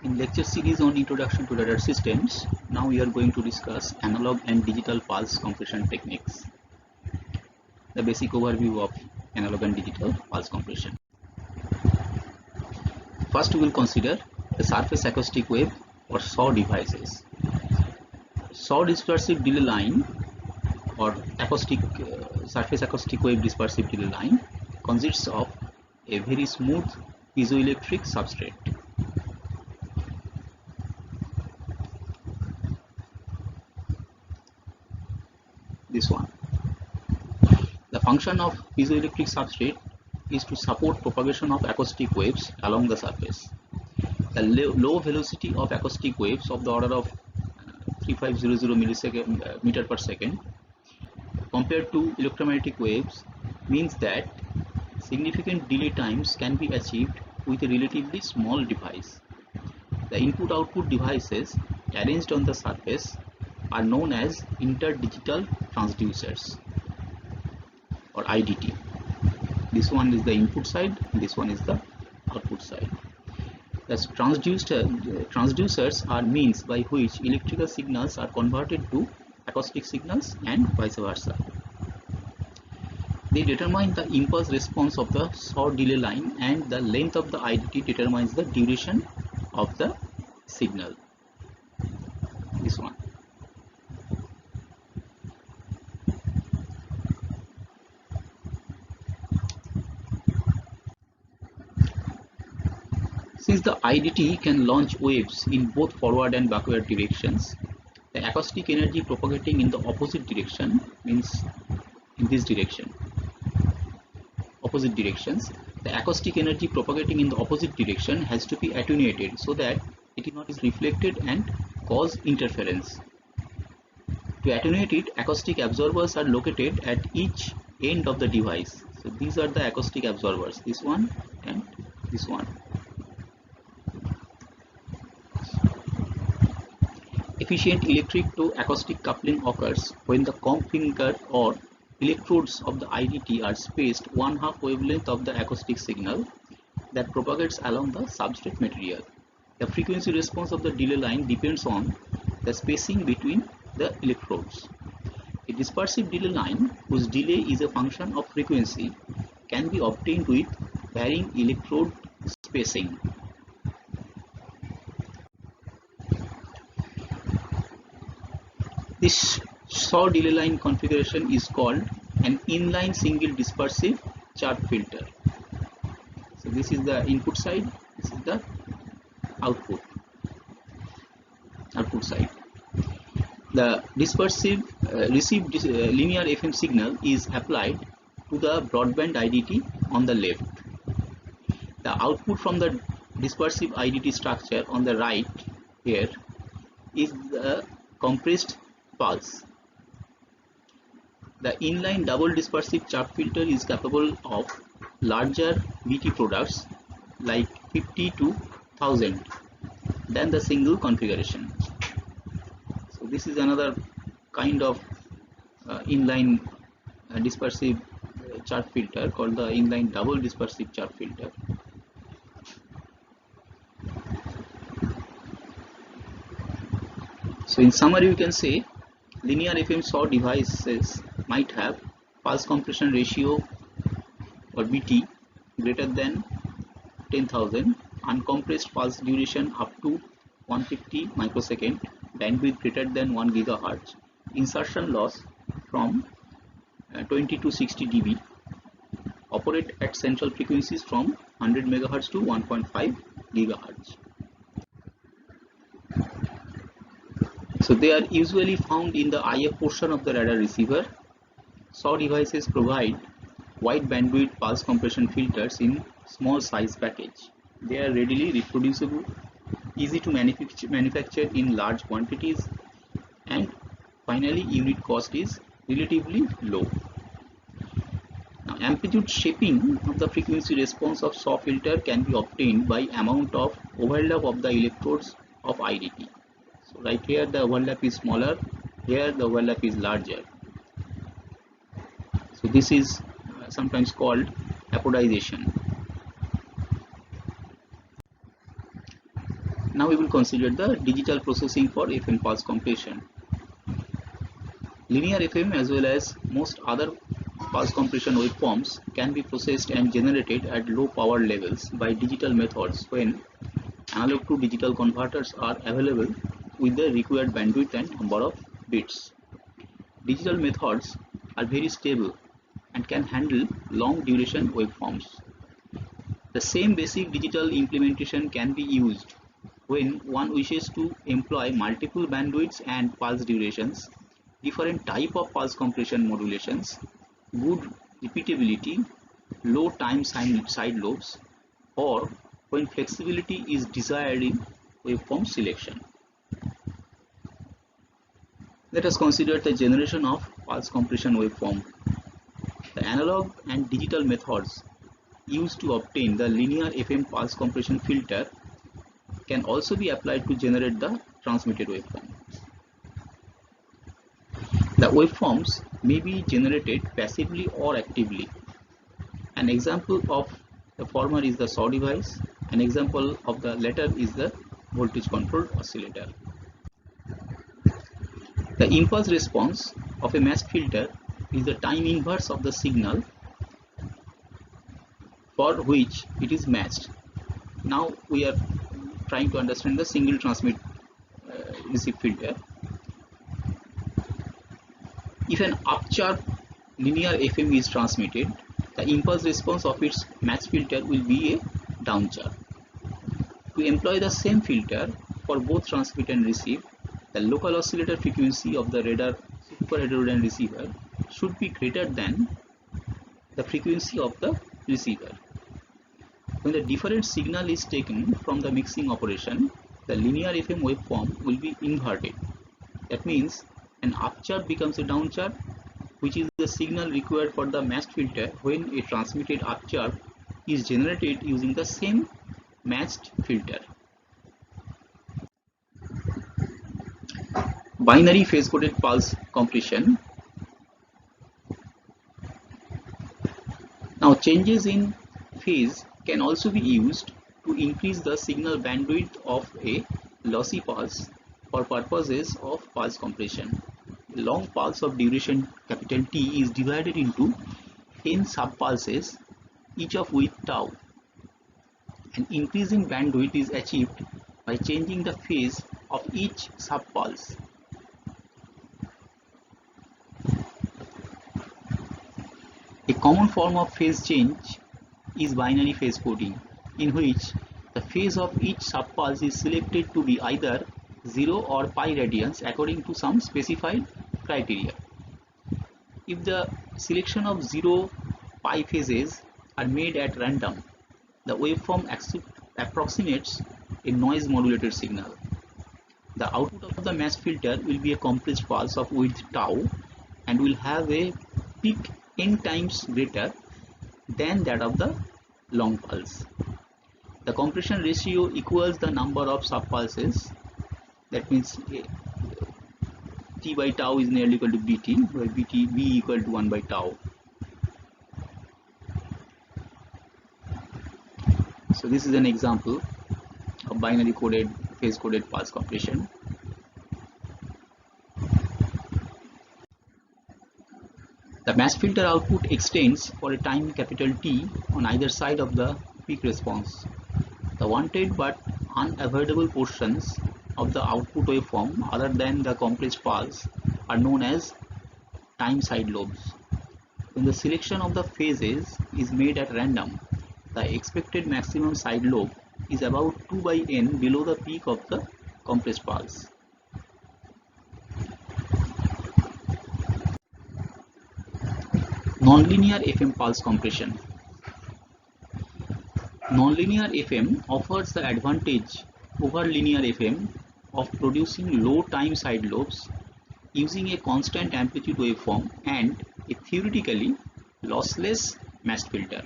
In lecture series on Introduction to Radar Systems, now we are going to discuss analog and digital pulse compression techniques. The basic overview of analog and digital pulse compression. First, we will consider the surface acoustic wave or SAW devices. SAW dispersive delay line or surface acoustic wave dispersive delay line consists of a very smooth piezoelectric substrate. This one. The function of piezoelectric substrate is to support propagation of acoustic waves along the surface. The low velocity of acoustic waves of the order of 3500 meter per second compared to electromagnetic waves means that significant delay times can be achieved with a relatively small device. The input-output devices arranged on the surface are known as interdigital transducers or IDT. This one is the input side, this one is the output side. The transducers are means by which electrical signals are converted to acoustic signals and vice versa. They determine the impulse response of the SAW delay line, and the length of the IDT determines the duration of the signal. This one. Since the IDT can launch waves in both forward and backward directions, the acoustic energy propagating in the opposite direction, means in this direction, opposite directions, the acoustic energy propagating in the opposite direction has to be attenuated so that it is not reflected and cause interference. To attenuate it, acoustic absorbers are located at each end of the device. So these are the acoustic absorbers, this one and this one. Efficient electric to acoustic coupling occurs when the comb finger or electrodes of the IDT are spaced 1/2 wavelength of the acoustic signal that propagates along the substrate material. The frequency response of the delay line depends on the spacing between the electrodes. A dispersive delay line whose delay is a function of frequency can be obtained with varying electrode spacing. This SAW delay line configuration is called an inline single dispersive chirp filter. So this is the input side, this is the output side. The dispersive received linear FM signal is applied to the broadband IDT on the left. The output from the dispersive IDT structure on the right here is the compressed pulse. The inline double dispersive chirp filter is capable of larger BT products like 50 to 1000 than the single configuration. So this is another kind of inline dispersive chirp filter called the inline double dispersive chirp filter. So in summary, you can say linear FM SAW devices might have pulse compression ratio or BT greater than 10,000, uncompressed pulse duration up to 150 microsecond, bandwidth greater than 1 GHz, insertion loss from 20 to 60 dB, operate at central frequencies from 100 MHz to 1.5 GHz. So they are usually found in the IF portion of the radar receiver. SAW devices provide wide bandwidth pulse compression filters in small size package. They are readily reproducible, easy to manufacture in large quantities, and finally unit cost is relatively low. Now, amplitude shaping of the frequency response of SAW filter can be obtained by amount of overlap of the electrodes of IDT. So right here the overlap is smaller, here the overlap is larger. So this is sometimes called apodization. Now we will consider the digital processing for FM pulse compression. Linear FM as well as most other pulse compression waveforms can be processed and generated at low power levels by digital methods when analog to digital converters are available with the required bandwidth and number of bits. Digital methods are very stable and can handle long duration waveforms. The same basic digital implementation can be used when one wishes to employ multiple bandwidths and pulse durations, different type of pulse compression modulations, good repeatability, low time side lobes, or when flexibility is desired in waveform selection. Let us consider the generation of pulse compression waveform. The analog and digital methods used to obtain the linear FM pulse compression filter can also be applied to generate the transmitted waveform. The waveforms may be generated passively or actively. An example of the former is the SAW device. An example of the latter is the voltage controlled oscillator. The impulse response of a matched filter is the time inverse of the signal for which it is matched. Now we are trying to understand the single transmit receive filter. If an upcharge linear FM is transmitted, the impulse response of its matched filter will be a downchurch. To employ the same filter for both transmit and receive, the local oscillator frequency of the radar super heterodyne receiver should be greater than the frequency of the receiver. When the different signal is taken from the mixing operation, the linear FM waveform will be inverted. That means an upcharge becomes a downchurch, which is the signal required for the matched filter when a transmitted upcharge is generated using the same matched filter. Binary phase coded pulse compression. Now changes in phase can also be used to increase the signal bandwidth of a lossy pulse for purposes of pulse compression. A long pulse of duration T is divided into n subpulses, each of with tau. An increasing bandwidth is achieved by changing the phase of each subpulse. A common form of phase change is binary phase coding, in which the phase of each subpulse is selected to be either 0 or pi radians according to some specified criteria. If the selection of 0 pi phases are made at random, the waveform approximates a noise modulated signal. The output of the matched filter will be a compressed pulse of width tau and will have a peak n times greater than that of the long pulse. The compression ratio equals the number of subpulses. That means T by tau is nearly equal to Bt, where B equal to 1 by tau. So this is an example of binary coded phase coded pulse compression. The matched filter output extends for a time T on either side of the peak response. The wanted but unavoidable portions of the output waveform other than the compressed pulse are known as time side lobes. When the selection of the phases is made at random, the expected maximum side lobe is about 2 by n below the peak of the compressed pulse. Nonlinear FM pulse compression. Nonlinear FM offers the advantage over linear FM of producing low time side lobes using a constant amplitude waveform and a theoretically lossless matched filter.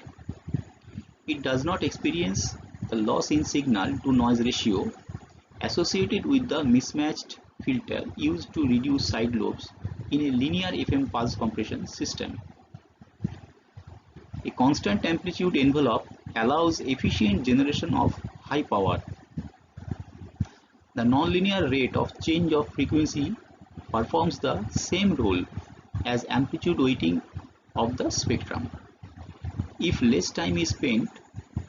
It does not experience the loss in signal to noise ratio associated with the mismatched filter used to reduce side lobes in a linear FM pulse compression system. A constant amplitude envelope allows efficient generation of high power. The nonlinear rate of change of frequency performs the same role as amplitude weighting of the spectrum. If less time is spent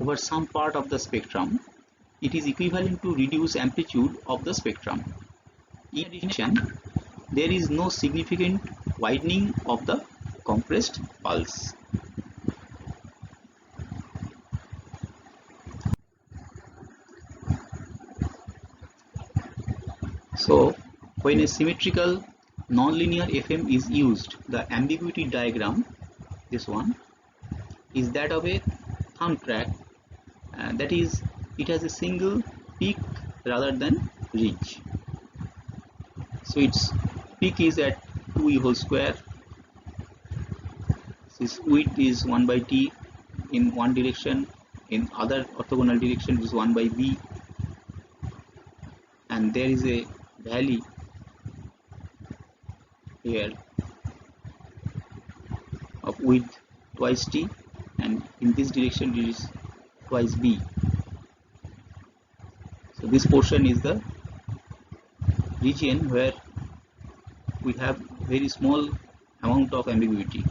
over some part of the spectrum, it is equivalent to reduced amplitude of the spectrum. In addition, there is no significant widening of the compressed pulse. So, when a symmetrical nonlinear FM is used, the ambiguity diagram, this one, is that of a thumb track, that is, it has a single peak rather than ridge. So its peak is at 2e whole square. This width is 1 by t in one direction, in other orthogonal direction it is 1 by b, and there is a valley here of width twice t, and in this direction it is twice b. So this portion is the region where we have very small amount of ambiguity.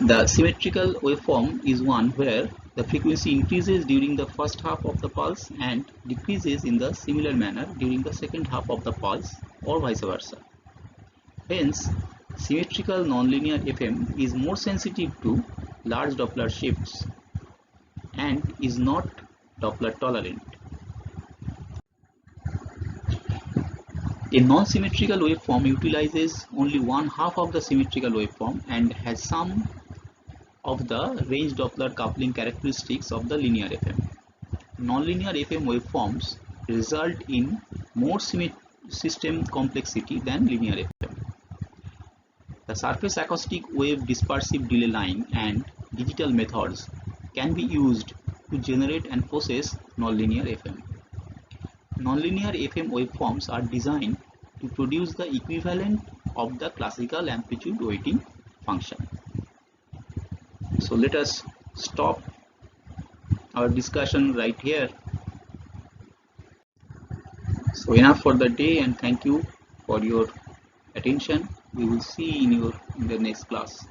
The symmetrical waveform is one where the frequency increases during the first half of the pulse and decreases in the similar manner during the second half of the pulse, or vice versa. Hence, symmetrical nonlinear FM is more sensitive to large Doppler shifts and is not Doppler tolerant. A non-symmetrical waveform utilizes only one half of the symmetrical waveform and has some of the range Doppler coupling characteristics of the linear FM. Nonlinear FM waveforms result in more system complexity than linear FM. The surface acoustic wave dispersive delay line and digital methods can be used to generate and process nonlinear FM. Nonlinear FM waveforms are designed to produce the equivalent of the classical amplitude weighting function. So let us stop our discussion right here. So enough for the day, and thank you for your attention. We will see in the next class.